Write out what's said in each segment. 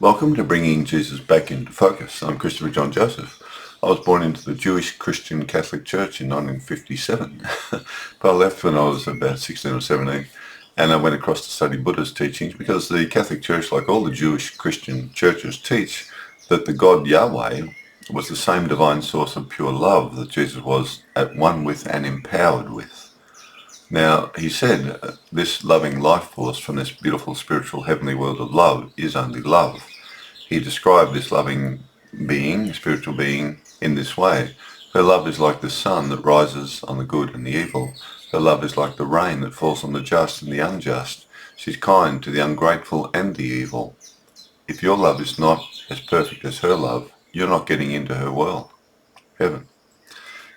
Welcome to Bringing Jesus Back into Focus. I'm Christopher John Joseph. I was born into the Jewish Christian Catholic Church in 1957, but I left when I was about 16 or 17, and I went across to study Buddha's teachings because the Catholic Church, like all the Jewish Christian churches, teach that the God Yahweh was the same divine source of pure love that Jesus was at one with and empowered with. Now, he said this loving life force from this beautiful spiritual heavenly world of love is only love. He described this loving being, spiritual being, in this way. Her love is like the sun that rises on the good and the evil. Her love is like the rain that falls on the just and the unjust. She's kind to the ungrateful and the evil. If your love is not as perfect as her love, you're not getting into her world, heaven.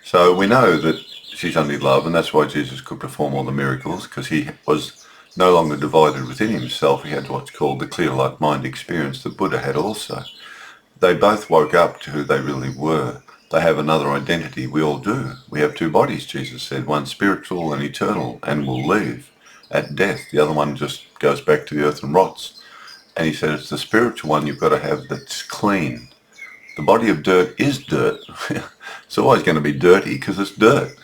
So we know that she's only love, and that's why Jesus could perform all the miracles, because he was no longer divided within himself. He had what's called the clear light mind experience that Buddha had also. They both woke up to who they really were. They have another identity. We all do. We have two bodies, Jesus said, one spiritual and eternal, and will leave at death. The other one just goes back to the earth and rots. And he said it's the spiritual one you've got to have that's clean. The body of dirt is dirt. It's always going to be dirty because it's dirt.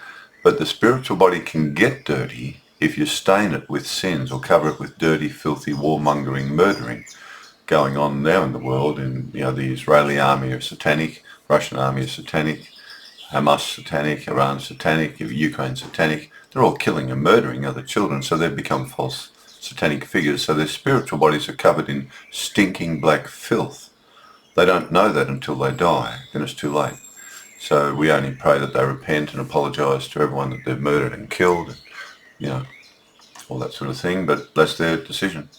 But the spiritual body can get dirty if you stain it with sins or cover it with dirty, filthy, warmongering, murdering going on now in the world. And the Israeli army are satanic, Russian army is satanic, Hamas satanic, Iran satanic, Ukraine satanic. They're all killing and murdering other children, so they've become false satanic figures. So their spiritual bodies are covered in stinking black filth. They don't know that until they die, then it's too late. So we only pray that they repent and apologise to everyone that they've murdered and killed, all that sort of thing. But that's their decision.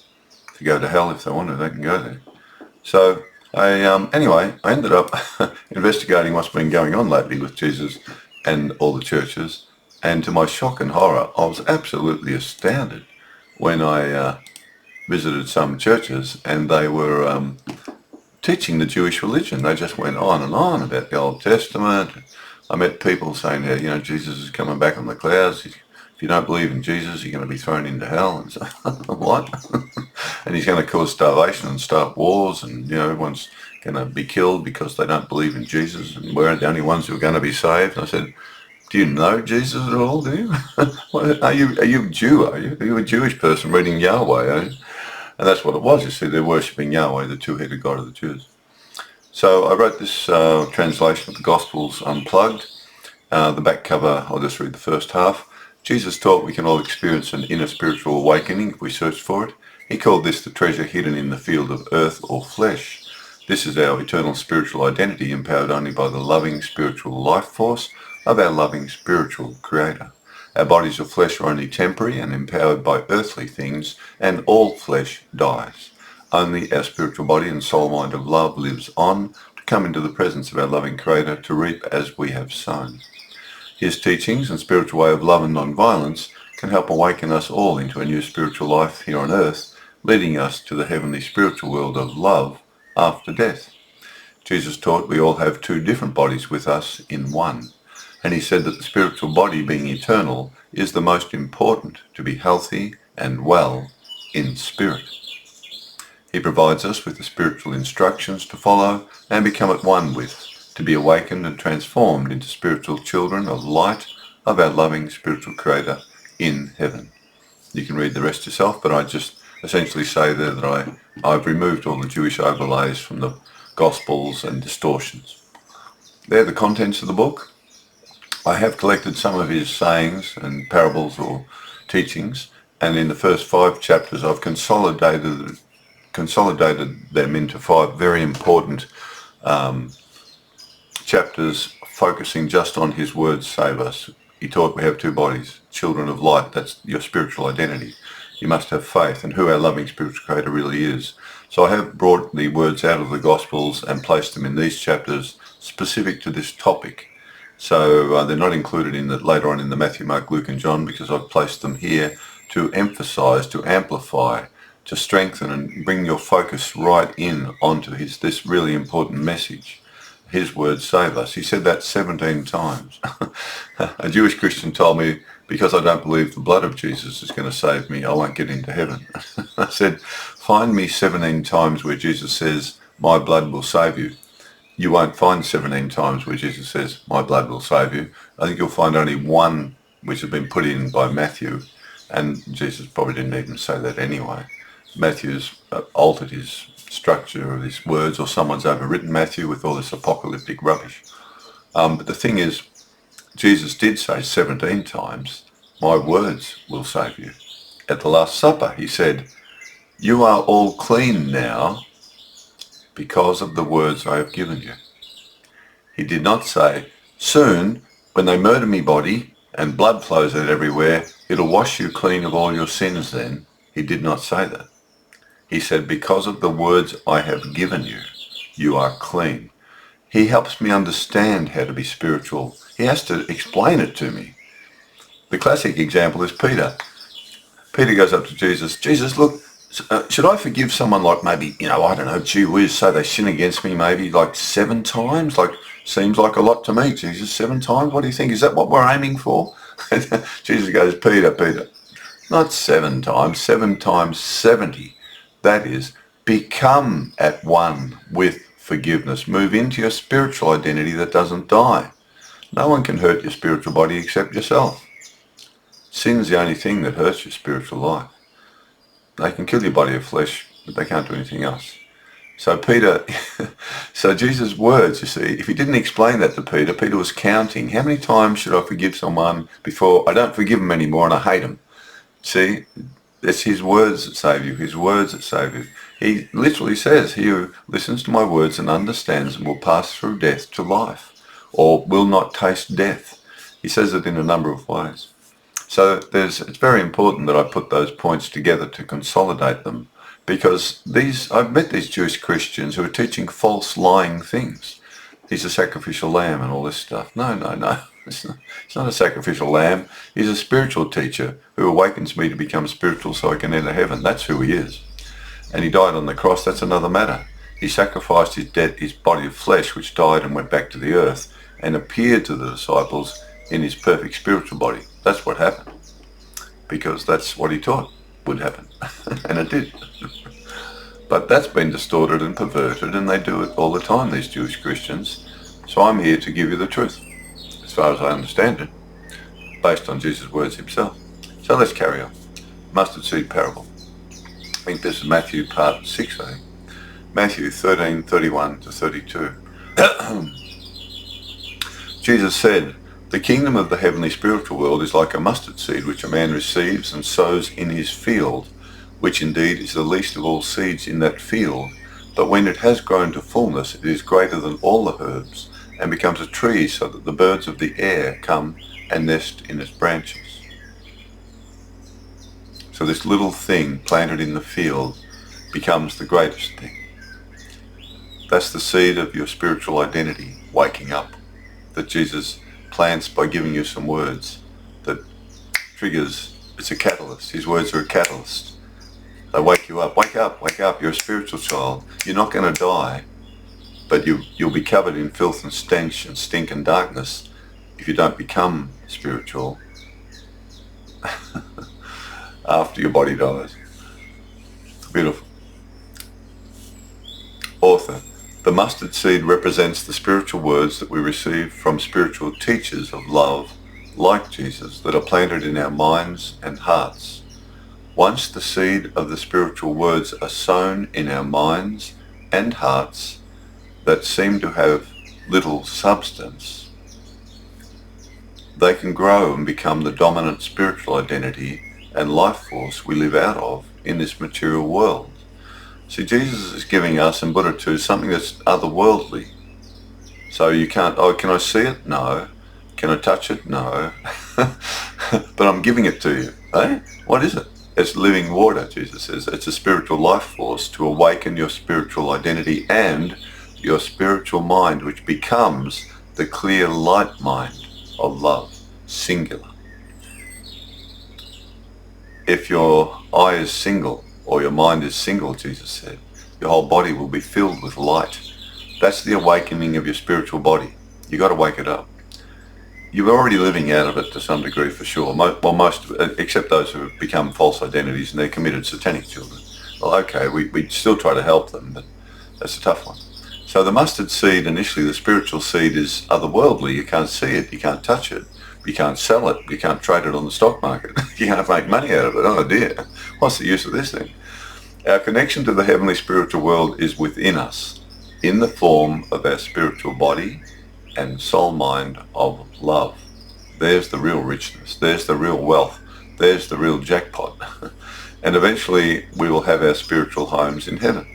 To go to hell if they want to, they can go there. So anyway, I ended up investigating what's been going on lately with Jesus and all the churches. And to my shock and horror, I was absolutely astounded when I visited some churches and they were teaching the Jewish religion. They just went on and on about the Old Testament. I met people saying, Jesus is coming back on the clouds. If you don't believe in Jesus, you're going to be thrown into hell. And so, what? And he's going to cause starvation and start wars, and everyone's going to be killed because they don't believe in Jesus, and we're the only ones who are going to be saved. And I said, do you know Jesus at all, do you? Are you a Jew, are you? Are you a Jewish person reading Yahweh, are you? And that's what it was. You see, they're worshipping Yahweh, the two-headed God of the Jews. So I wrote this translation of the Gospels Unplugged. The back cover, I'll just read the first half. Jesus taught we can all experience an inner spiritual awakening if we search for it. He called this the treasure hidden in the field of earth or flesh. This is our eternal spiritual identity, empowered only by the loving spiritual life force of our loving spiritual Creator. Our bodies of flesh are only temporary and empowered by earthly things, and all flesh dies. Only our spiritual body and soul mind of love lives on to come into the presence of our loving Creator to reap as we have sown. His teachings and spiritual way of love and non-violence can help awaken us all into a new spiritual life here on earth, leading us to the heavenly spiritual world of love after death. Jesus taught we all have two different bodies with us in one. And he said that the spiritual body, being eternal, is the most important to be healthy and well in spirit. He provides us with the spiritual instructions to follow and become at one with, to be awakened and transformed into spiritual children of light of our loving spiritual Creator in heaven. You can read the rest yourself, but I just essentially say there that I've removed all the Jewish overlays from the Gospels and distortions. They're the contents of the book. I have collected some of his sayings and parables or teachings, and in the first 5 chapters I've consolidated them into 5 very important chapters focusing just on his words save us. He taught we have 2 bodies, children of light, that's your spiritual identity. You must have faith in who our loving spiritual Creator really is. So I have brought the words out of the Gospels and placed them in these chapters specific to this topic. So they're not included in later on in the Matthew, Mark, Luke and John, because I've placed them here to emphasize, to amplify, to strengthen and bring your focus right in onto this really important message. His words save us. He said that 17 times. A Jewish Christian told me, because I don't believe the blood of Jesus is going to save me, I won't get into heaven. I said, find me 17 times where Jesus says, my blood will save you. You won't find 17 times where Jesus says, my blood will save you. I think you'll find only one which has been put in by Matthew, and Jesus probably didn't even say that anyway. Matthew's altered his structure of his words, or someone's overwritten Matthew with all this apocalyptic rubbish. But the thing is, Jesus did say 17 times, my words will save you. At the Last Supper, he said, you are all clean now because of the words I have given you. He did not say, soon, when they murder me body and blood flows out everywhere, it'll wash you clean of all your sins then. He did not say that. He said, because of the words I have given you, you are clean. He helps me understand how to be spiritual. He has to explain it to me. The classic example is Peter. Peter goes up to Jesus. Jesus, look, should I forgive someone like maybe, I don't know, gee whiz, say they sin against me maybe like 7 times? Like, seems like a lot to me, Jesus, 7 times? What do you think? Is that what we're aiming for? Jesus goes, Peter, not 7 times, 7 times 70. That is, become at one with forgiveness. Move into your spiritual identity that doesn't die. No one can hurt your spiritual body except yourself. Sin's the only thing that hurts your spiritual life. They can kill your body of flesh, but they can't do anything else. So so Jesus' words, you see, if he didn't explain that to Peter, Peter was counting. How many times should I forgive someone before I don't forgive them anymore and I hate them? See, it's his words that save you, his words that save you. He literally says, he who listens to my words and understands them will pass through death to life, or will not taste death. He says it in a number of ways. So it's very important that I put those points together to consolidate them, because I've met these Jewish Christians who are teaching false, lying things. He's a sacrificial lamb and all this stuff. No. It's not a sacrificial lamb. He's a spiritual teacher who awakens me to become spiritual so I can enter heaven. That's who he is. And he died on the cross. That's another matter. He sacrificed his body of flesh, which died and went back to the earth, and appeared to the disciples in his perfect spiritual body. That's what happened, because that's what he taught would happen, and it did. But that's been distorted and perverted, and they do it all the time, these Jewish Christians. So I'm here to give you the truth, as far as I understand it, based on Jesus' words himself. So let's carry on. Mustard seed parable. I think this is Matthew part 6, I think. Matthew 13:31 to 32. Jesus said, the kingdom of the heavenly spiritual world is like a mustard seed which a man receives and sows in his field, which indeed is the least of all seeds in that field. But when it has grown to fullness, it is greater than all the herbs, and becomes a tree so that the birds of the air come and nest in its branches. So this little thing planted in the field becomes the greatest thing. That's the seed of your spiritual identity, waking up, that Jesus plants by giving you some words that triggers. It's a catalyst. His words are a catalyst. They wake you up. Wake up. You're a spiritual child. You're not going to die, but you'll be covered in filth and stench and stink and darkness if you don't become spiritual after your body dies. Beautiful. Author. The mustard seed represents the spiritual words that we receive from spiritual teachers of love, like Jesus, that are planted in our minds and hearts. Once the seed of the spiritual words are sown in our minds and hearts that seem to have little substance, they can grow and become the dominant spiritual identity and life force we live out of in this material world. See, Jesus is giving us, and Buddha too, something that's otherworldly. So you can't, can I see it? No. Can I touch it? No. But I'm giving it to you. Eh? What is it? It's living water, Jesus says. It's a spiritual life force to awaken your spiritual identity and your spiritual mind, which becomes the clear light mind of love, singular. If your eye is single, or your mind is single, Jesus said, your whole body will be filled with light. That's the awakening of your spiritual body. You got to wake it up. You're already living out of it to some degree for sure. Most, except those who have become false identities and they're committed satanic children. Well, okay, we still try to help them, but that's a tough one. So the mustard seed, initially, the spiritual seed, is otherworldly. You can't see it, you can't touch it, you can't sell it, you can't trade it on the stock market, you can't make money out of it. Oh dear, what's the use of this thing? Our connection to the heavenly spiritual world is within us, in the form of our spiritual body and soul mind of love. There's the real richness, there's the real wealth, there's the real jackpot. And eventually we will have our spiritual homes in heaven.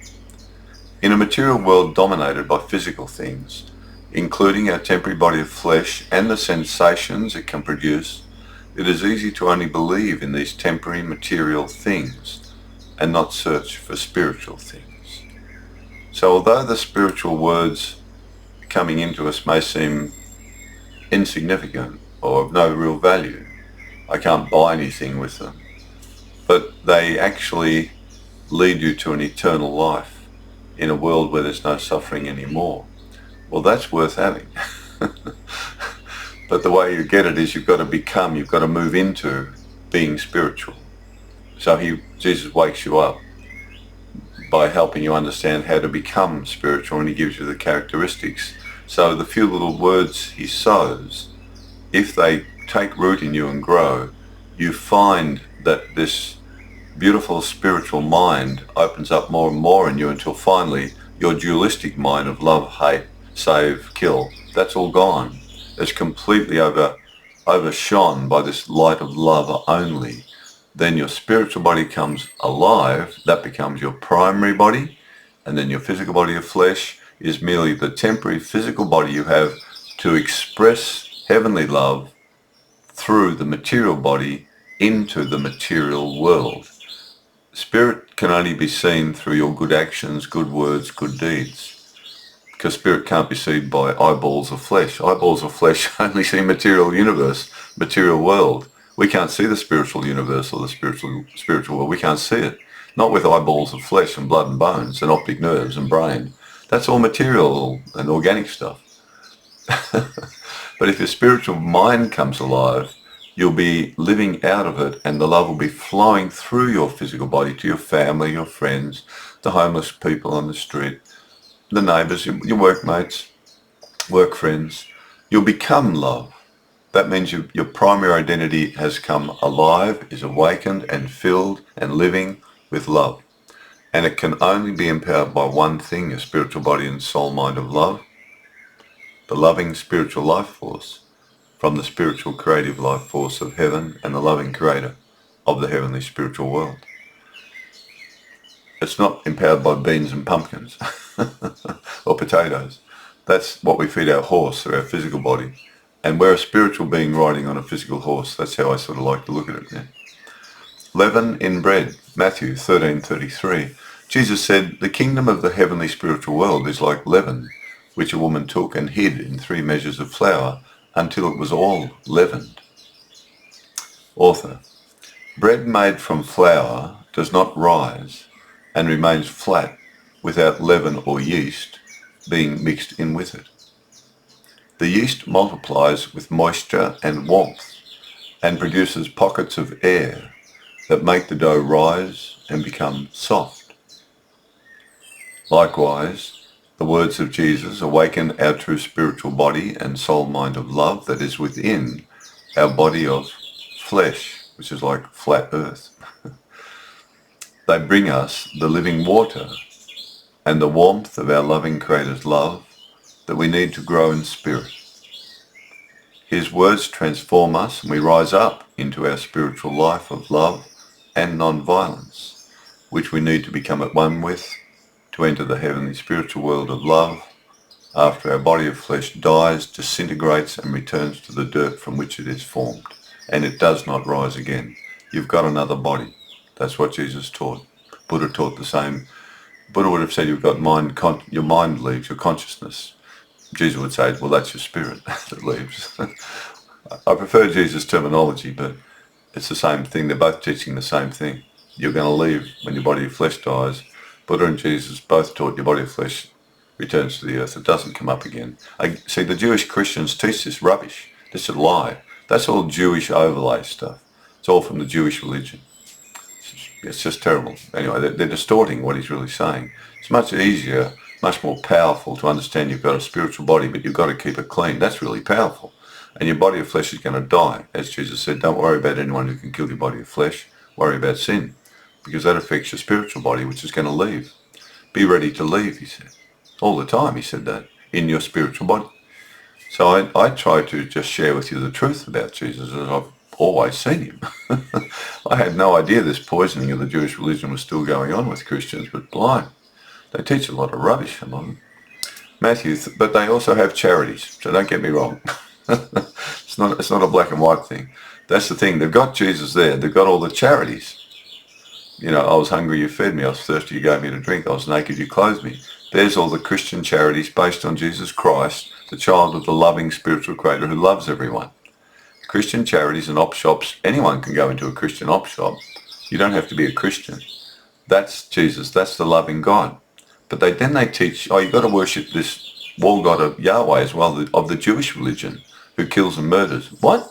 In a material world dominated by physical things, including our temporary body of flesh and the sensations it can produce, it is easy to only believe in these temporary material things and not search for spiritual things. So although the spiritual words coming into us may seem insignificant or of no real value, I can't buy anything with them, but they actually lead you to an eternal life in a world where there's no suffering anymore. Well, that's worth having. But the way you get it is you've got to move into being spiritual. So Jesus wakes you up by helping you understand how to become spiritual, and he gives you the characteristics. So the few little words he sows, if they take root in you and grow, you find that this beautiful spiritual mind opens up more and more in you until finally your dualistic mind of love, hate, save, kill, that's all gone. It's completely overshone by this light of love only. Then your spiritual body comes alive, that becomes your primary body, and then your physical body of flesh is merely the temporary physical body you have to express heavenly love through the material body into the material world. Spirit can only be seen through your good actions, good words, good deeds. Because spirit can't be seen by eyeballs of flesh. Eyeballs of flesh only see material universe, material world. We can't see the spiritual universe or the spiritual world. We can't see it. Not with eyeballs of flesh and blood and bones and optic nerves and brain. That's all material and organic stuff. But if your spiritual mind comes alive, you'll be living out of it, and the love will be flowing through your physical body to your family, your friends, the homeless people on the street, the neighbours, your workmates, work friends. You'll become love. That means your primary identity has come alive, is awakened and filled and living with love. And it can only be empowered by one thing, your spiritual body and soul mind of love, the loving spiritual life force from the spiritual creative life force of heaven and the loving creator of the heavenly spiritual world. It's not empowered by beans and pumpkins or potatoes. That's what we feed our horse, or our physical body. And we're a spiritual being riding on a physical horse. That's how I sort of like to look at it. Yeah. Leaven in bread, Matthew 13:33. Jesus said, "The kingdom of the heavenly spiritual world is like leaven, which a woman took and hid in 3 measures of flour until it was all leavened." Author: bread made from flour does not rise and remains flat without leaven or yeast being mixed in with it. The yeast multiplies with moisture and warmth and produces pockets of air that make the dough rise and become soft. Likewise, the words of Jesus awaken our true spiritual body and soul mind of love that is within our body of flesh, which is like flat earth. They bring us the living water and the warmth of our loving Creator's love that we need to grow in spirit. His words transform us, and we rise up into our spiritual life of love and non-violence, which we need to become at one with to enter the heavenly spiritual world of love after our body of flesh dies, disintegrates, and returns to the dirt from which it is formed. And it does not rise again. You've got another body. That's what Jesus taught. Buddha taught the same. Buddha would have said you've got your mind leaves, your consciousness. Jesus would say, well, that's your spirit that leaves. I prefer Jesus' terminology, but it's the same thing. They're both teaching the same thing. You're going to leave when your body of flesh dies. Buddha and Jesus both taught your body of flesh returns to the earth. It doesn't come up again. See, the Jewish Christians teach this rubbish. This is a lie. That's all Jewish overlay stuff. It's all from the Jewish religion. It's just terrible. Anyway, they're distorting what he's really saying. It's much easier, much more powerful to understand you've got a spiritual body, but you've got to keep it clean. That's really powerful. And your body of flesh is going to die. As Jesus said, don't worry about anyone who can kill your body of flesh. Worry about sin, because that affects your spiritual body, which is going to leave. Be ready to leave, he said. All the time he said that, in your spiritual body. So I try to just share with you the truth about Jesus, as I've always seen him. I had no idea this poisoning of the Jewish religion was still going on with Christians, but blind. They teach a lot of rubbish among them. But they also have charities, so don't get me wrong. It's not a black and white thing. That's the thing. They've got Jesus there. They've got all the charities. You know, I was hungry, you fed me. I was thirsty, you gave me to drink. I was naked, you clothed me. There's all the Christian charities based on Jesus Christ, the child of the loving spiritual creator who loves everyone. Christian charities and op shops, anyone can go into a Christian op shop. You don't have to be a Christian. That's Jesus. That's the loving God. But then they teach, you've got to worship this wall god of Yahweh as well, of the Jewish religion, who kills and murders. What?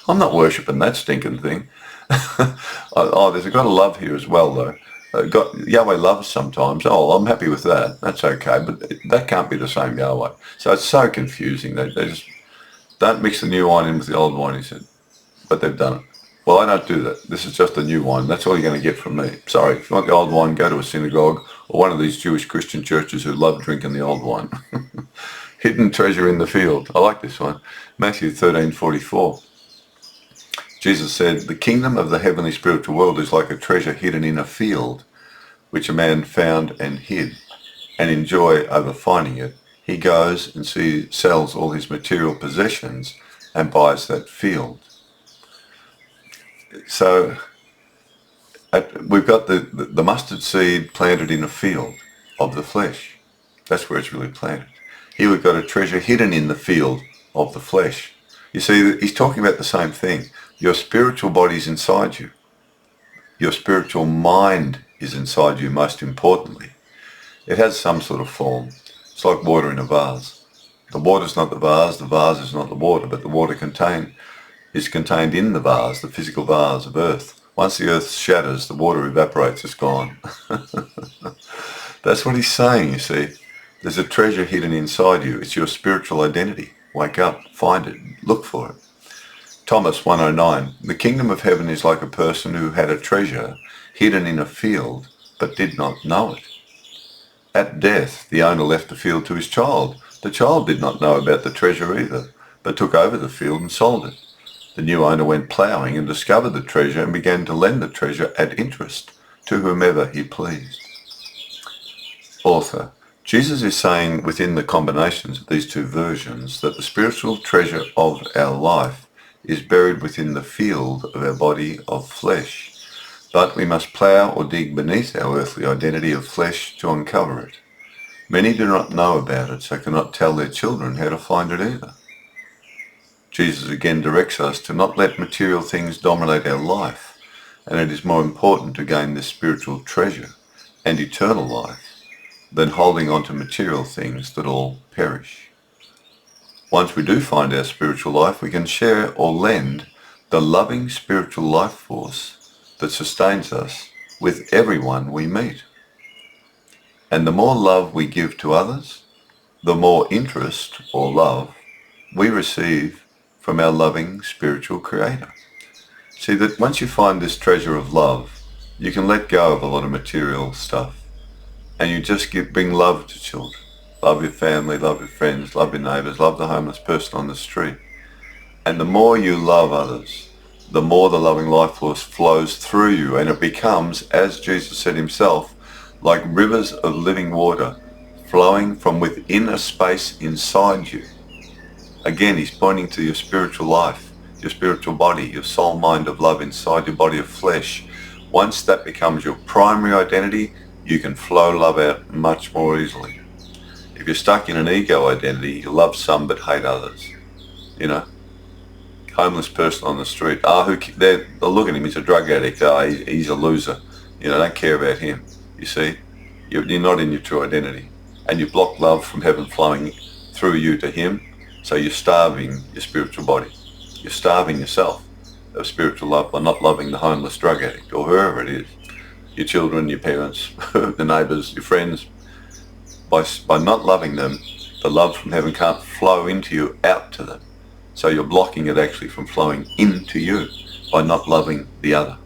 I'm not worshipping that stinking thing. There's a God of love here as well, though. Yahweh loves sometimes. I'm happy with that. That's okay, but that can't be the same Yahweh. So it's so confusing. They just don't mix the new wine in with the old wine, he said. But they've done it. Well, I don't do that. This is just the new wine. That's all you're going to get from me. Sorry, if you want the old wine, go to a synagogue or one of these Jewish Christian churches who love drinking the old wine. Hidden treasure in the field. I like this one. Matthew 13:44. Jesus said, the kingdom of the heavenly spiritual world is like a treasure hidden in a field, which a man found and hid. And in joy over finding it, he goes and sells all his material possessions and buys that field. So we've got the mustard seed planted in a field of the flesh. That's where it's really planted. Here we've got a treasure hidden in the field of the flesh. You see, he's talking about the same thing. Your spiritual body is inside you. Your spiritual mind is inside you, most importantly. It has some sort of form. It's like water in a vase. The water's not the vase is not the water, but the water is contained in the vase, the physical vase of earth. Once the earth shatters, the water evaporates, it's gone. That's what he's saying, you see. There's a treasure hidden inside you. It's your spiritual identity. Wake up, find it, look for it. Thomas 1:09, the kingdom of heaven is like a person who had a treasure hidden in a field, but did not know it. At death, the owner left the field to his child. The child did not know about the treasure either, but took over the field and sold it. The new owner went ploughing and discovered the treasure and began to lend the treasure at interest to whomever he pleased. Author, Jesus is saying within the combinations of these two versions that the spiritual treasure of our life is buried within the field of our body of flesh, but we must plough or dig beneath our earthly identity of flesh to uncover it. Many do not know about it, so cannot tell their children how to find it either. Jesus again directs us to not let material things dominate our life, and it is more important to gain this spiritual treasure and eternal life than holding on to material things that all perish. Once we do find our spiritual life, we can share or lend the loving spiritual life force that sustains us with everyone we meet. And the more love we give to others, the more interest or love we receive from our loving spiritual creator. See that once you find this treasure of love, you can let go of a lot of material stuff and you just bring love to children. Love your family, love your friends, love your neighbours, love the homeless person on the street. And the more you love others, the more the loving life force flows through you, and it becomes, as Jesus said himself, like rivers of living water flowing from within a space inside you. Again, he's pointing to your spiritual life, your spiritual body, your soul, mind of love inside your body of flesh. Once that becomes your primary identity, you can flow love out much more easily. If you're stuck in an ego identity, you love some but hate others. You know, homeless person on the street. They'll look at him, he's a drug addict. He's a loser. You know, don't care about him. You see, you're not in your true identity. And you block love from heaven flowing through you to him. So you're starving your spiritual body. You're starving yourself of spiritual love by not loving the homeless drug addict or whoever it is. your children, your parents, the neighbours, your friends. By not loving them, the love from heaven can't flow into you out to them. So you're blocking it actually from flowing into you by not loving the other.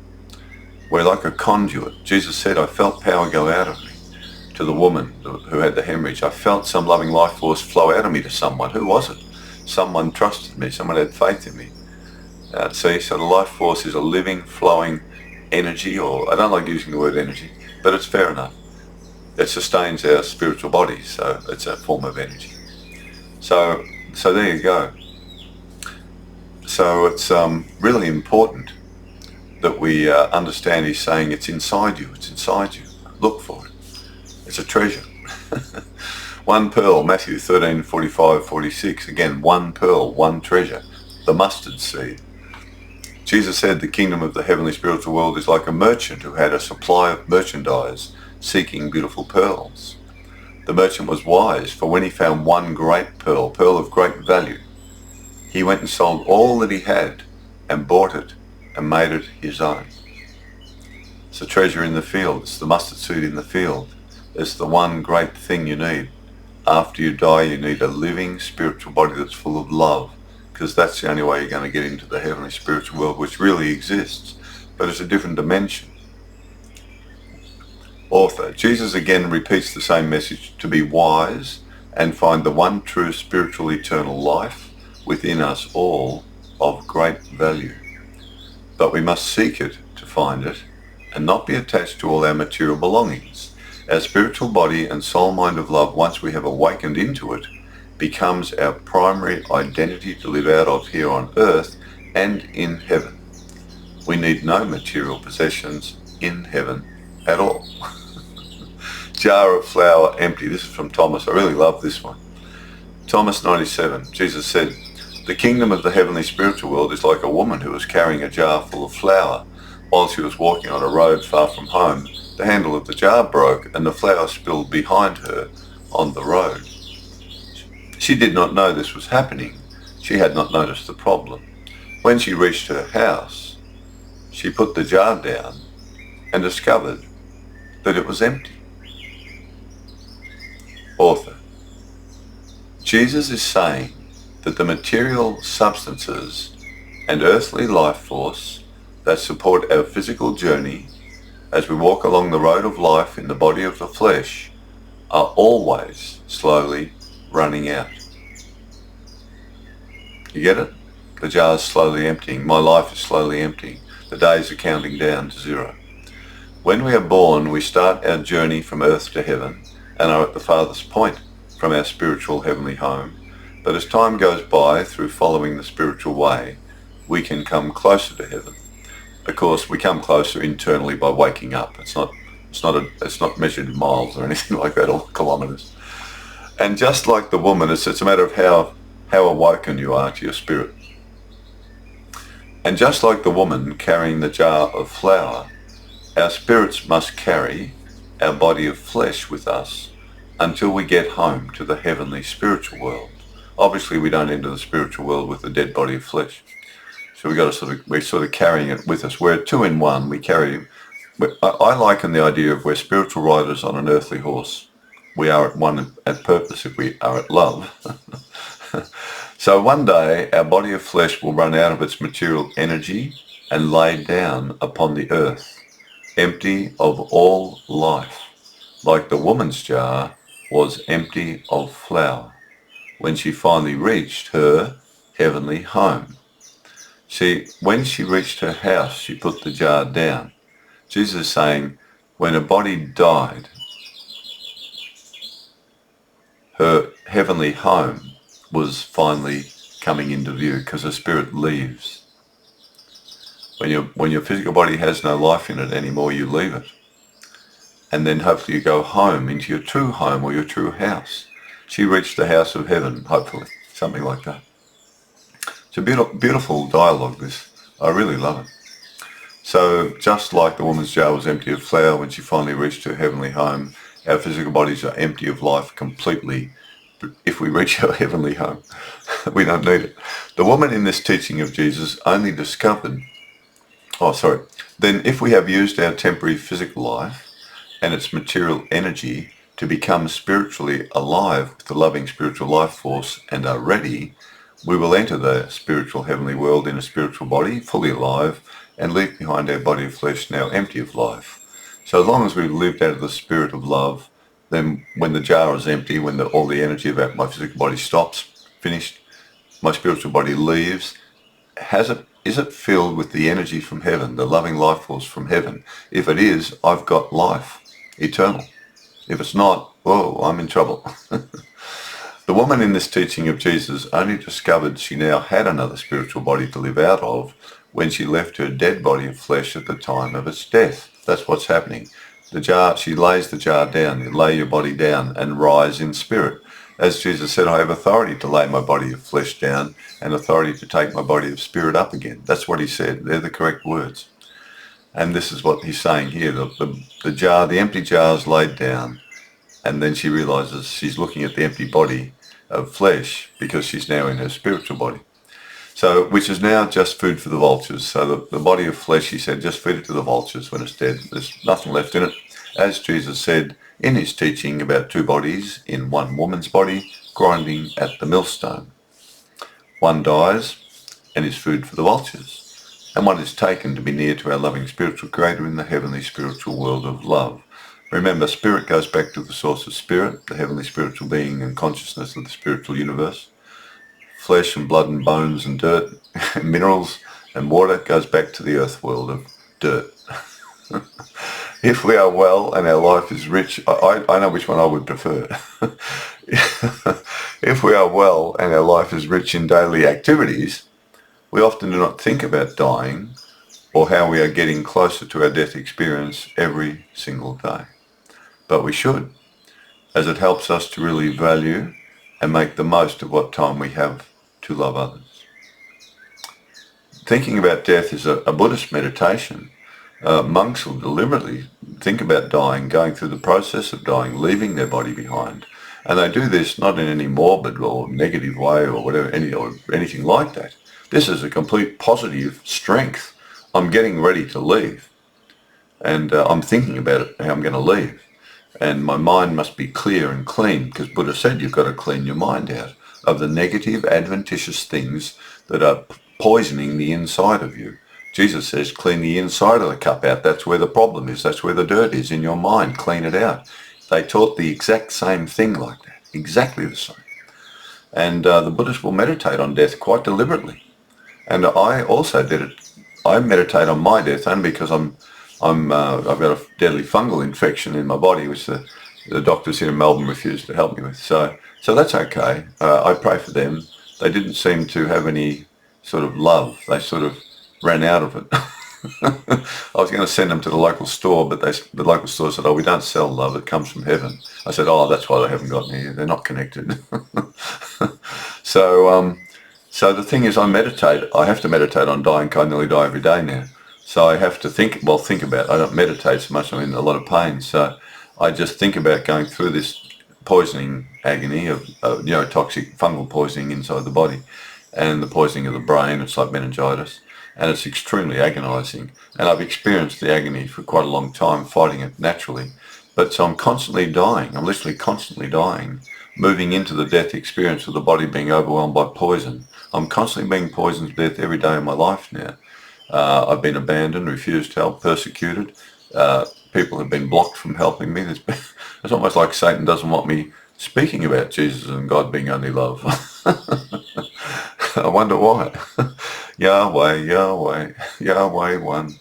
We're like a conduit. Jesus said, I felt power go out of me. To the woman who had the hemorrhage, I felt some loving life force flow out of me to someone. Who was it? Someone trusted me. Someone had faith in me. So the life force is a living, flowing energy, or I don't like using the word energy, but it's fair enough. It sustains our spiritual bodies, so it's a form of energy. So there you go. So it's really important that we understand he's saying it's inside you. It's inside you. Look for it. It's a treasure. One pearl, Matthew 13, 45, 46. Again, one pearl, one treasure, the mustard seed. Jesus said the kingdom of the heavenly spiritual world is like a merchant who had a supply of merchandise seeking beautiful pearls. The merchant was wise, for when he found one great pearl of great value, he went and sold all that he had and bought it and made it his own. It's a treasure in the field. It's the mustard seed in the field. It's the one great thing you need. After you die, you need a living spiritual body that's full of love, because that's the only way you're going to get into the heavenly spiritual world, which really exists, but it's a different dimension. Author, Jesus again repeats the same message: to be wise and find the one true spiritual eternal life within us all of great value. But we must seek it to find it and not be attached to all our material belongings. Our spiritual body and soul mind of love, once we have awakened into it, becomes our primary identity to live out of here on earth and in heaven. We need no material possessions in heaven at all. Jar of flour empty. This is from Thomas. I really love this one. Thomas 97. Jesus said, the kingdom of the heavenly spiritual world is like a woman who was carrying a jar full of flour. While she was walking on a road far from home, the handle of the jar broke and the flour spilled behind her on the road. She did not know this was happening. She had not noticed the problem. When she reached her house, she put the jar down and discovered that it was empty. Author, Jesus is saying that the material substances and earthly life force that support our physical journey as we walk along the road of life in the body of the flesh are always slowly running out. You get it? The jar is slowly emptying. My life is slowly emptying. The days are counting down to zero. When we are born, we start our journey from earth to heaven and are at the farthest point from our spiritual heavenly home. But as time goes by, through following the spiritual way, we can come closer to heaven. Of course, we come closer internally by waking up. It's not measured in miles or anything like that, or kilometers. And just like the woman, it's a matter of how awoken you are to your spirit. And just like the woman carrying the jar of flour, our spirits must carry our body of flesh with us until we get home to the heavenly spiritual world. Obviously, we don't enter the spiritual world with a dead body of flesh. So we're sort of carrying it with us. We're two in one. I liken the idea of we're spiritual riders on an earthly horse. We are at one at purpose if we are at love. So one day our body of flesh will run out of its material energy and lay down upon the earth, empty of all life, like the woman's jar was empty of flour when she finally reached her heavenly home. See, when she reached her house, she put the jar down. Jesus is saying, when a body died, her heavenly home was finally coming into view because her spirit leaves. When your physical body has no life in it anymore, you leave it. And then hopefully you go home, into your true home or your true house. She reached the house of heaven, hopefully, something like that. It's a beautiful dialogue, this. I really love it. So just like the woman's jar was empty of flour when she finally reached her heavenly home, our physical bodies are empty of life completely if we reach our heavenly home. We don't need it. The woman in this teaching of Jesus only discovered Then if we have used our temporary physical life and its material energy to become spiritually alive with the loving spiritual life force and are ready, we will enter the spiritual heavenly world in a spiritual body, fully alive, and leave behind our body of flesh now empty of life. So as long as we've lived out of the spirit of love, then when the jar is empty, when all the energy of my physical body stops, finished, my spiritual body leaves, is it filled with the energy from heaven, the loving life force from heaven? If it is, I've got life, eternal. If it's not, I'm in trouble. The woman in this teaching of Jesus only discovered she now had another spiritual body to live out of when she left her dead body of flesh at the time of its death. That's what's happening. She lays the jar down. You lay your body down and rise in spirit. As Jesus said, I have authority to lay my body of flesh down and authority to take my body of spirit up again. That's what he said. They're the correct words. And this is what he's saying here. The empty jar is laid down, and then she realizes she's looking at the empty body of flesh because she's now in her spiritual body. So, which is now just food for the vultures. So the body of flesh, he said, just feed it to the vultures when it's dead. There's nothing left in it. As Jesus said in his teaching about two bodies in one woman's body, grinding at the millstone. One dies and is food for the vultures, and one is taken to be near to our loving spiritual creator in the heavenly spiritual world of love. Remember, spirit goes back to the source of spirit, the heavenly spiritual being and consciousness of the spiritual universe. Flesh and blood and bones and dirt, minerals and water goes back to the earth world of dirt. If we are well and our life is rich, I know which one I would prefer. If we are well and our life is rich in daily activities, we often do not think about dying or how we are getting closer to our death experience every single day. But we should, as it helps us to really value and make the most of what time we have to love others. Thinking about death is a Buddhist meditation. Monks will deliberately think about dying, going through the process of dying, leaving their body behind. And they do this not in any morbid or negative way or whatever, or anything like that. This is a complete positive strength. I'm getting ready to leave. And I'm thinking about it, how I'm going to leave. And my mind must be clear and clean, because Buddha said you've got to clean your mind out of the negative, adventitious things that are poisoning the inside of you. Jesus says clean the inside of the cup out. That's where the problem is. That's where the dirt is in your mind. Clean it out. They taught the exact same thing like that. Exactly the same. And the Buddhists will meditate on death quite deliberately. And I also did it. I meditate on my death only because I've got a deadly fungal infection in my body, which the doctors here in Melbourne refused to help me with. So that's okay. I pray for them. They didn't seem to have any sort of love. They sort of ran out of it. I was going to send them to the local store, but the local store said, we don't sell love. It comes from heaven. I said, that's why they haven't got me. They're not connected. So the thing is, I meditate. I have to meditate on dying, 'cause I nearly die every day now. So I have to think about it. I don't meditate so much. I'm in a lot of pain. So I just think about going through this poisoning agony of toxic fungal poisoning inside the body and the poisoning of the brain. It's like meningitis. And it's extremely agonizing. And I've experienced the agony for quite a long time, fighting it naturally. But so I'm constantly dying. I'm literally constantly dying, moving into the death experience of the body being overwhelmed by poison. I'm constantly being poisoned to death every day of my life now. I've been abandoned, refused help, persecuted. People have been blocked from helping me. It's almost like Satan doesn't want me speaking about Jesus and God being only love. I wonder why. Yahweh, Yahweh, Yahweh one.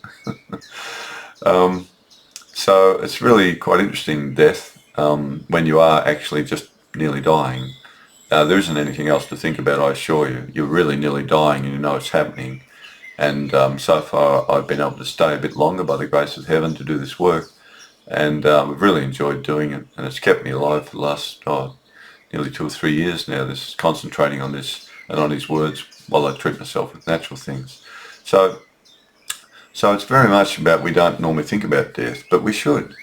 So it's really quite interesting, death, when you are actually just nearly dying. There isn't anything else to think about, I assure you. You're really nearly dying and you know it's happening. And so far I've been able to stay a bit longer by the grace of heaven to do this work. And I've really enjoyed doing it. And it's kept me alive for the last nearly 2 or 3 years now. This concentrating on this and on his words while I treat myself with natural things. So it's very much about, we don't normally think about death, but we should.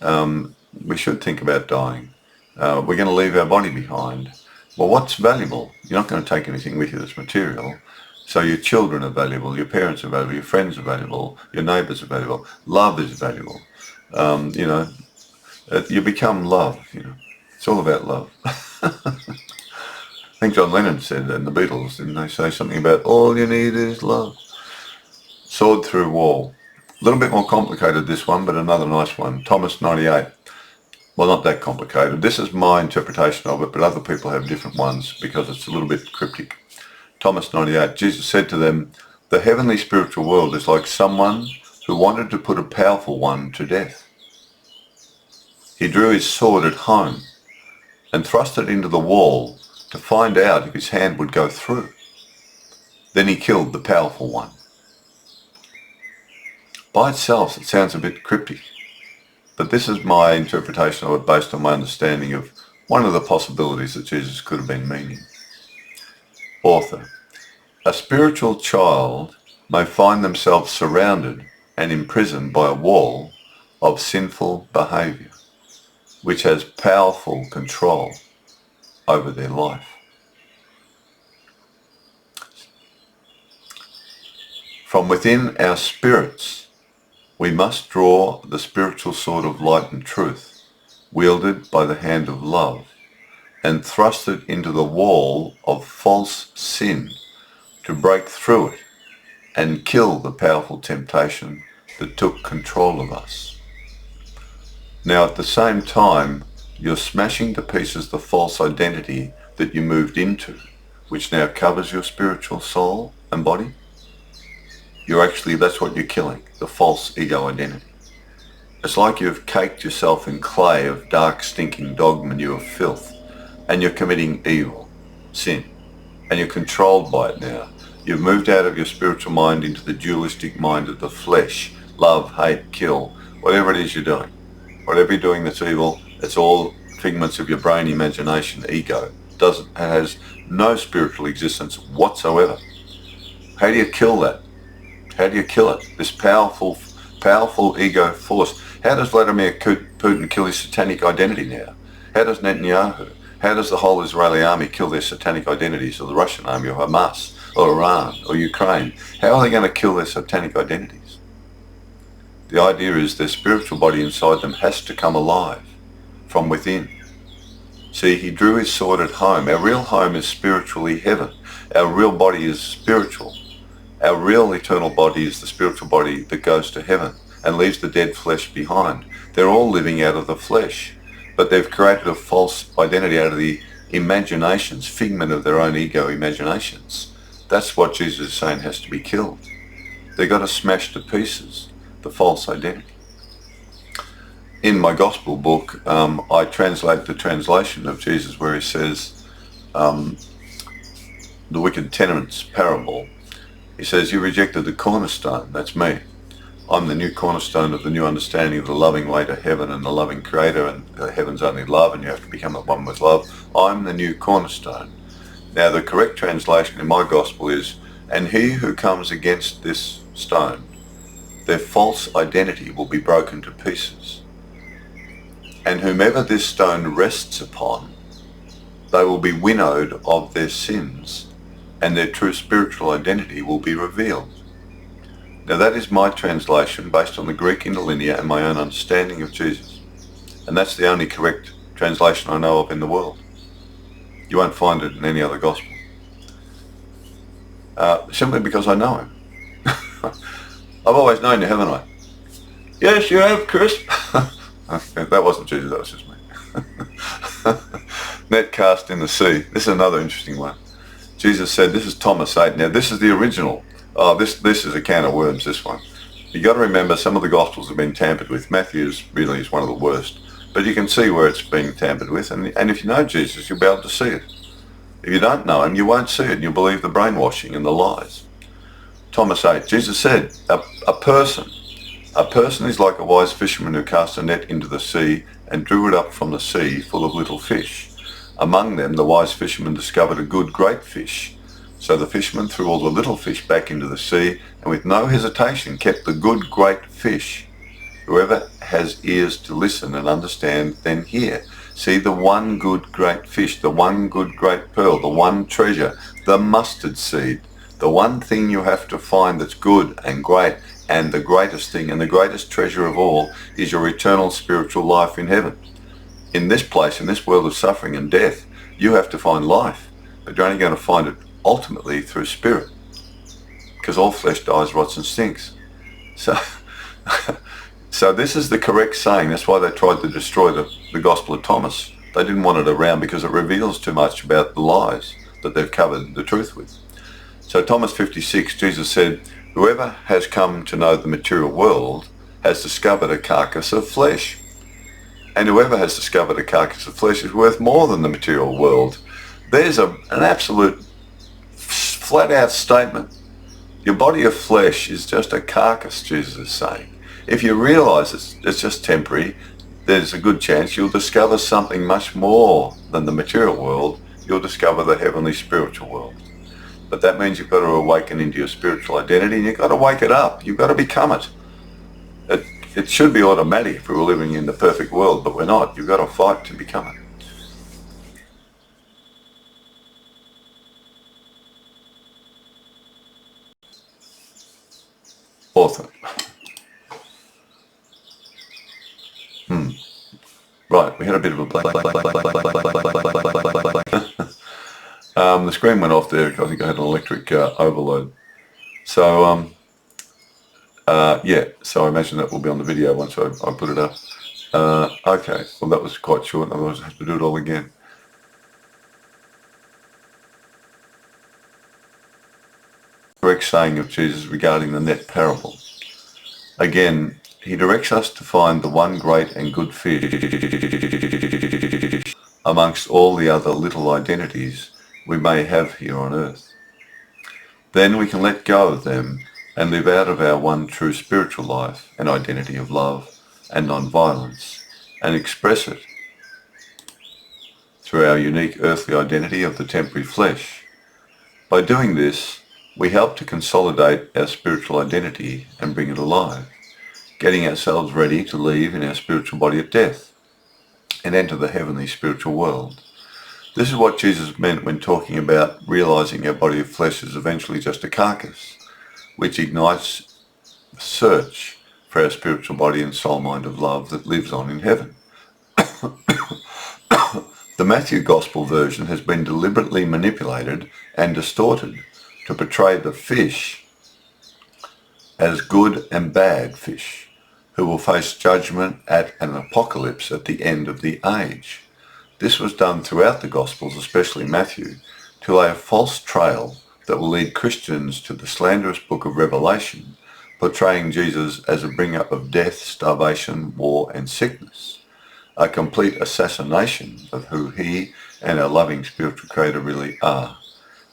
We should think about dying. We're going to leave our body behind. Well, what's valuable? You're not going to take anything with you that's material. So your children are valuable, your parents are valuable, your friends are valuable, your neighbours are valuable. Love is valuable. You become love. It's all about love. I think John Lennon said that in the Beatles, didn't they say something about all you need is love? Sword through wall. A little bit more complicated, this one, but another nice one. Thomas 98. Well, not that complicated. This is my interpretation of it, but other people have different ones because it's a little bit cryptic. Thomas 98. Jesus said to them, the heavenly spiritual world is like someone who wanted to put a powerful one to death. He drew his sword at home and thrust it into the wall to find out if his hand would go through. Then he killed the powerful one. By itself, it sounds a bit cryptic, but this is my interpretation of it based on my understanding of one of the possibilities that Jesus could have been meaning. Author. A spiritual child may find themselves surrounded and imprisoned by a wall of sinful behaviour, which has powerful control over their life. From within our spirits, we must draw the spiritual sword of light and truth, wielded by the hand of love, and thrust it into the wall of false sin to break through it and kill the powerful temptation that took control of us. Now, at the same time, you're smashing to pieces the false identity that you moved into, which now covers your spiritual soul and body. That's what you're killing, the false ego identity. It's like you've caked yourself in clay of dark, stinking dog manure filth, and you're committing evil, sin, and you're controlled by it now. You've moved out of your spiritual mind into the dualistic mind of the flesh, love, hate, kill, whatever it is you're doing. Whatever you're doing that's evil, it's all figments of your brain, imagination, ego. It has no spiritual existence whatsoever. How do you kill that? How do you kill it? This powerful ego force. How does Vladimir Putin kill his satanic identity now? How does Netanyahu? How does the whole Israeli army kill their satanic identities, or the Russian army, or Hamas, or Iran, or Ukraine? How are they going to kill their satanic identities? The idea is their spiritual body inside them has to come alive from within. See, he drew his sword at home. Our real home is spiritually heaven. Our real body is spiritual. Our real eternal body is the spiritual body that goes to heaven and leaves the dead flesh behind. They're all living out of the flesh, but they've created a false identity out of the imaginations, figment of their own ego imaginations. That's what Jesus is saying has to be killed. They've got to smash to pieces the false identity. In my gospel book, I translate the translation of Jesus where he says, the wicked tenant's parable. He says, you rejected the cornerstone, that's me. I'm the new cornerstone of the new understanding of the loving way to heaven and the loving creator, and heaven's only love and you have to become at one with love. I'm the new cornerstone. Now the correct translation in my gospel is, and he who comes against this stone, their false identity will be broken to pieces. And whomever this stone rests upon, they will be winnowed of their sins, and their true spiritual identity will be revealed. Now that is my translation based on the Greek interlinear and my own understanding of Jesus. And that's the only correct translation I know of in the world. You won't find it in any other gospel. Simply because I know him. I've always known you, haven't I? Yes, you have, Chris. That wasn't Jesus, that was just me. Net cast in the sea. This is another interesting one. Jesus said, this is Thomas 8. Now this is the original. This is a can of worms, this one. You got to remember some of the Gospels have been tampered with. Matthew's really is one of the worst. But you can see where it's being tampered with. And if you know Jesus, you'll be able to see it. If you don't know him, you won't see it. And you'll believe the brainwashing and the lies. Thomas 8. Jesus said, a person is like a wise fisherman who cast a net into the sea and drew it up from the sea full of little fish. Among them, the wise fisherman discovered a good great fish. So the fisherman threw all the little fish back into the sea, and with no hesitation kept the good great fish. Whoever has ears to listen and understand, then hear. See the one good great fish, the one good great pearl, the one treasure, the mustard seed, The one thing you have to find that's good and great, and the greatest thing and the greatest treasure of all, is your eternal spiritual life in heaven. In this place, in this world of suffering and death, you have to find life, but you're only going to find it ultimately through spirit, because all flesh dies, rots and stinks. So so this is the correct saying. That's why they tried to destroy the Gospel of Thomas. They didn't want it around because it reveals too much about the lies that they've covered the truth with. So Thomas 56, Jesus said, "Whoever has come to know the material world has discovered a carcass of flesh. And whoever has discovered a carcass of flesh is worth more than the material world." There's an absolute flat-out statement. Your body of flesh is just a carcass, Jesus is saying. If you realize it's just temporary, there's a good chance you'll discover something much more than the material world. You'll discover the heavenly spiritual world. But that means you've got to awaken into your spiritual identity, and you've got to wake it up. You've got to become it. It should be automatic if we were living in the perfect world, but we're not. You've got to fight to become it. Author. Right, we had a bit of a black. The screen went off there. I think I had an electric overload. So, yeah, so I imagine that will be on the video once I put it up. Okay, well that was quite short, otherwise I have to do it all again. Correct saying of Jesus regarding the net parable. Again, he directs us to find the one great and good fish amongst all the other little identities we may have here on earth. Then we can let go of them and live out of our one true spiritual life and identity of love and non-violence, and express it through our unique earthly identity of the temporary flesh. By doing this, we help to consolidate our spiritual identity and bring it alive, getting ourselves ready to leave in our spiritual body at death and enter the heavenly spiritual world. This is what Jesus meant when talking about realizing our body of flesh is eventually just a carcass, which ignites the search for our spiritual body and soul mind of love that lives on in heaven. The Matthew Gospel version has been deliberately manipulated and distorted to portray the fish as good and bad fish, who will face judgment at an apocalypse at the end of the age. This was done throughout the Gospels, especially Matthew, to lay a false trail that will lead Christians to the slanderous book of Revelation, portraying Jesus as a bringer of death, starvation, war and sickness, a complete assassination of who he and our loving spiritual creator really are.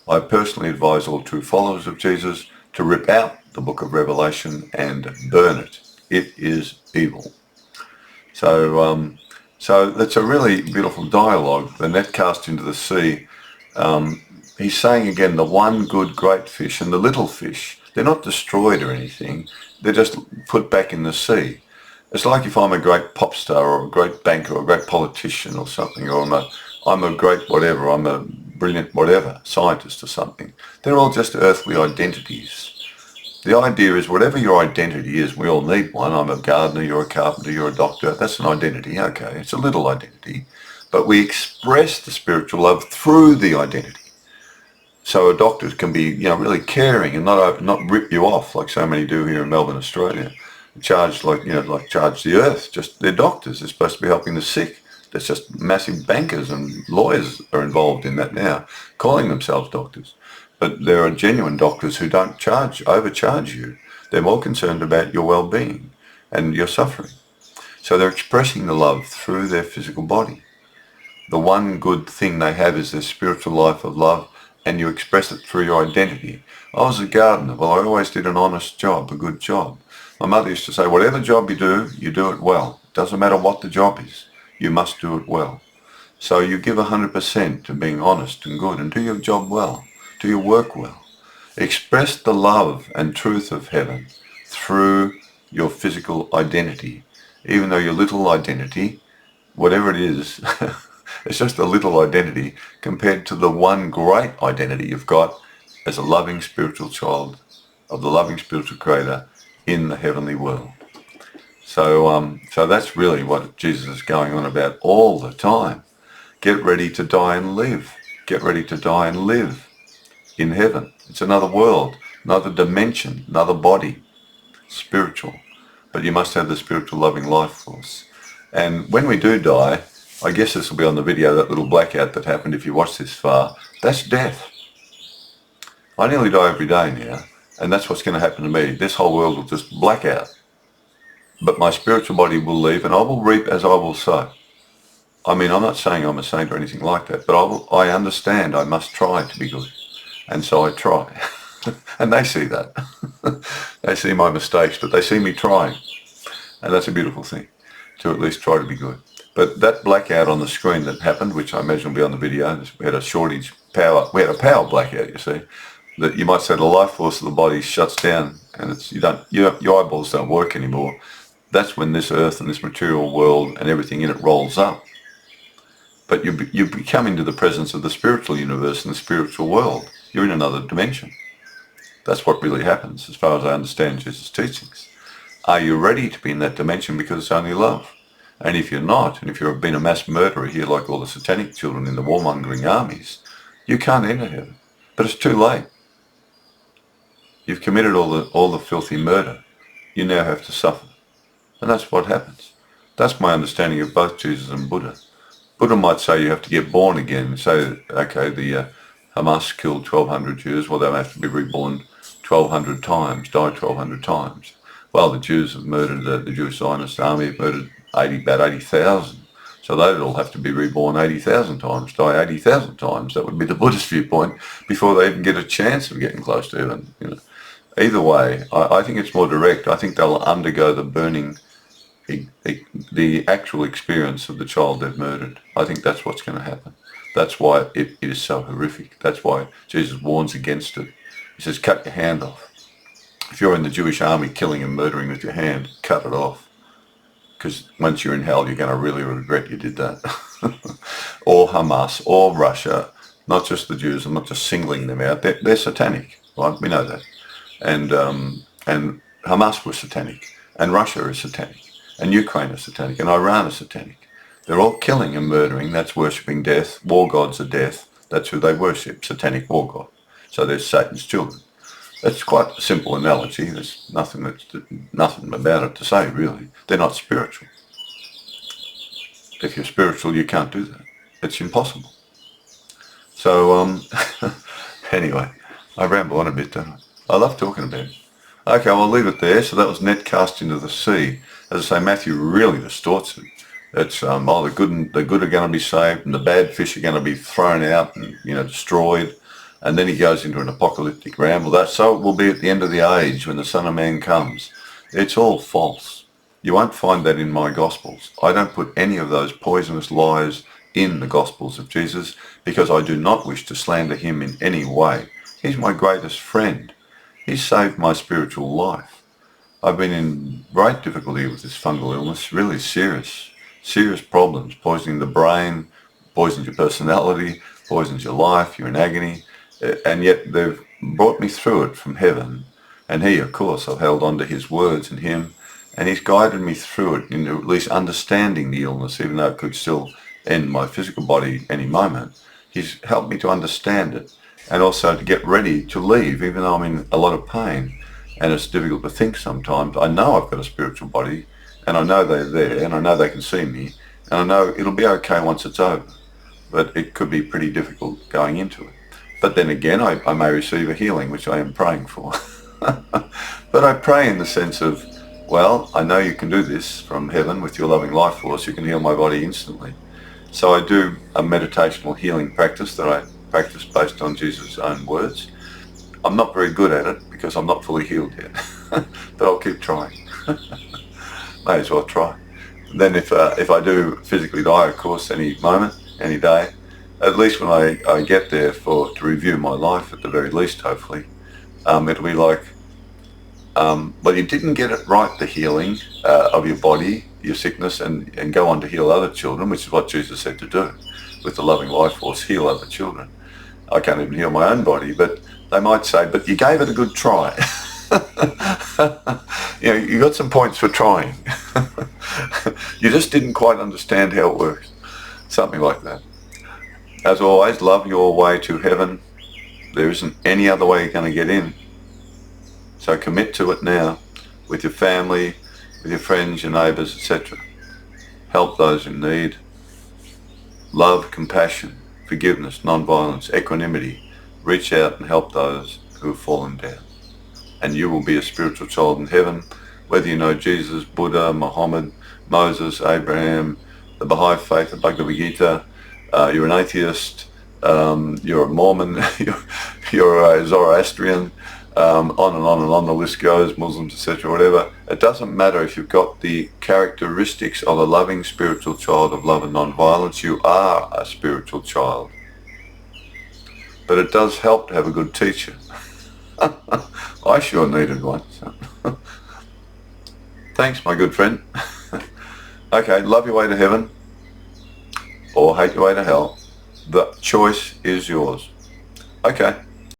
I personally advise all true followers of Jesus to rip out the book of Revelation and burn it. It is evil. So that's a really beautiful dialogue. The net cast into the sea. He's saying again, the one good great fish and the little fish, they're not destroyed or anything. They're just put back in the sea. It's like if I'm a great pop star or a great banker or a great politician or something, or I'm a great whatever, I'm a brilliant whatever, scientist or something. They're all just earthly identities. The idea is whatever your identity is, we all need one. I'm a gardener, you're a carpenter, you're a doctor. That's an identity, okay. It's a little identity. But we express the spiritual love through the identity. So a doctor can be, really caring and not rip you off like so many do here in Melbourne, Australia. Charge like charge the earth. Just they're doctors. They're supposed to be helping the sick. There's just massive bankers and lawyers are involved in that now, calling themselves doctors. But there are genuine doctors who don't overcharge you. They're more concerned about your well-being and your suffering. So they're expressing the love through their physical body. The one good thing they have is their spiritual life of love, and you express it through your identity. I was a gardener. Well, I always did an honest job, a good job. My mother used to say, whatever job you do it well. It doesn't matter what the job is. You must do it well. So you give 100% to being honest and good and do your job well. Do your work well. Express the love and truth of heaven through your physical identity. Even though your little identity, whatever it is, it's just a little identity compared to the one great identity you've got as a loving spiritual child of the loving spiritual creator in the heavenly world. So that's really what Jesus is going on about all the time. Get ready to die and live. Get ready to die and live in heaven. It's another world, another dimension, another body, spiritual. But you must have the spiritual loving life force. And when we do die, I guess this will be on the video, that little blackout that happened if you watch this far, that's death. I nearly die every day now, and that's what's going to happen to me. This whole world will just black out. But my spiritual body will leave, and I will reap as I will sow. I mean, I'm not saying I'm a saint or anything like that, but I understand I must try to be good. And so I try. And they see that. They see my mistakes, but they see me trying. And that's a beautiful thing, to at least try to be good. But that blackout on the screen that happened, which I imagine will be on the video, we had a shortage power. We had a power blackout, you see. That you might say the life force of the body shuts down, and your eyeballs don't work anymore. That's when this earth and this material world and everything in it rolls up. But you come into the presence of the spiritual universe and the spiritual world. You're in another dimension. That's what really happens, as far as I understand Jesus' teachings. Are you ready to be in that dimension? Because it's only love. And if you're not, and if you've been a mass murderer here like all the satanic children in the warmongering armies, you can't enter heaven. But it's too late. You've committed all the filthy murder. You now have to suffer. And that's what happens. That's my understanding of both Jesus and Buddha. Buddha might say you have to get born again and say, okay, the Hamas killed 1,200 Jews, well, they'll have to be reborn 1,200 times, die 1,200 times. Well, the Jews have murdered, the Jewish Zionist army have murdered about 80,000. So they'd all have to be reborn 80,000 times, die 80,000 times. That would be the Buddhist viewpoint before they even get a chance of getting close to heaven. You know. Either way, I think it's more direct. I think they'll undergo the burning, the actual experience of the child they've murdered. I think that's what's going to happen. That's why it is so horrific. That's why Jesus warns against it. He says, cut your hand off. If you're in the Jewish army killing and murdering with your hand, cut it off. Because once you're in hell, you're going to really regret you did that. Or Hamas, or Russia, not just the Jews. I'm not just singling them out. They're satanic, right? We know that. And Hamas was satanic, and Russia is satanic, and Ukraine is satanic, and Iran is satanic. They're all killing and murdering. That's worshipping death. War gods are death. That's who they worship, satanic war god. So they're Satan's children. That's quite a simple analogy. There's nothing about it to say, really. They're not spiritual. If you're spiritual, you can't do that. It's impossible. So, anyway, I ramble on a bit, don't I? I love talking about it. Okay, well, I'll leave it there. So that was net cast into the sea. As I say, Matthew really distorts it. It's the good are going to be saved, and the bad fish are going to be thrown out and destroyed. And then he goes into an apocalyptic ramble. So it will be at the end of the age when the Son of Man comes. It's all false. You won't find that in my Gospels. I don't put any of those poisonous lies in the Gospels of Jesus because I do not wish to slander him in any way. He's my greatest friend. He's saved my spiritual life. I've been in great difficulty with this fungal illness, really serious problems, poisoning the brain, poisons your personality, poisons your life, you're in agony, and yet they've brought me through it from heaven. And he, of course, I've held on to his words and him, and he's guided me through it into at least understanding the illness, even though it could still end my physical body any moment. He's helped me to understand it, and also to get ready to leave, even though I'm in a lot of pain. And it's difficult to think sometimes. I know I've got a spiritual body, and I know they're there, and I know they can see me, and I know it'll be okay once it's over. But it could be pretty difficult going into it. But then again, I may receive a healing, which I am praying for. But I pray in the sense of, well, I know you can do this from heaven with your loving life force. You can heal my body instantly. So I do a meditational healing practice that I practice based on Jesus' own words. I'm not very good at it because I'm not fully healed yet. But I'll keep trying. May as well try. Then if I do physically die, of course, any moment, any day, at least when I get there to review my life at the very least, hopefully, it'll be like, well, you didn't get it right, the healing of your body, your sickness, and go on to heal other children, which is what Jesus said to do. With the loving life force, heal other children. I can't even heal my own body, but they might say, but you gave it a good try. You got some points for trying. You just didn't quite understand how it works. Something like that. As always, love your way to heaven. There isn't any other way you're going to get in. So commit to it now with your family, with your friends, your neighbours, etc. Help those in need. Love, compassion, forgiveness, non-violence, equanimity. Reach out and help those who have fallen down. And you will be a spiritual child in heaven, whether you know Jesus, Buddha, Muhammad, Moses, Abraham, the Baha'i faith, the Bhagavad Gita, you're an atheist, you're a Mormon, you're a Zoroastrian, on and on and on the list goes, Muslims, etc., whatever. It doesn't matter if you've got the characteristics of a loving spiritual child of love and non-violence. You are a spiritual child. But it does help to have a good teacher. I sure needed one. So. Thanks, my good friend. Okay, love your way to heaven or hate your way to hell. The choice is yours. Okay.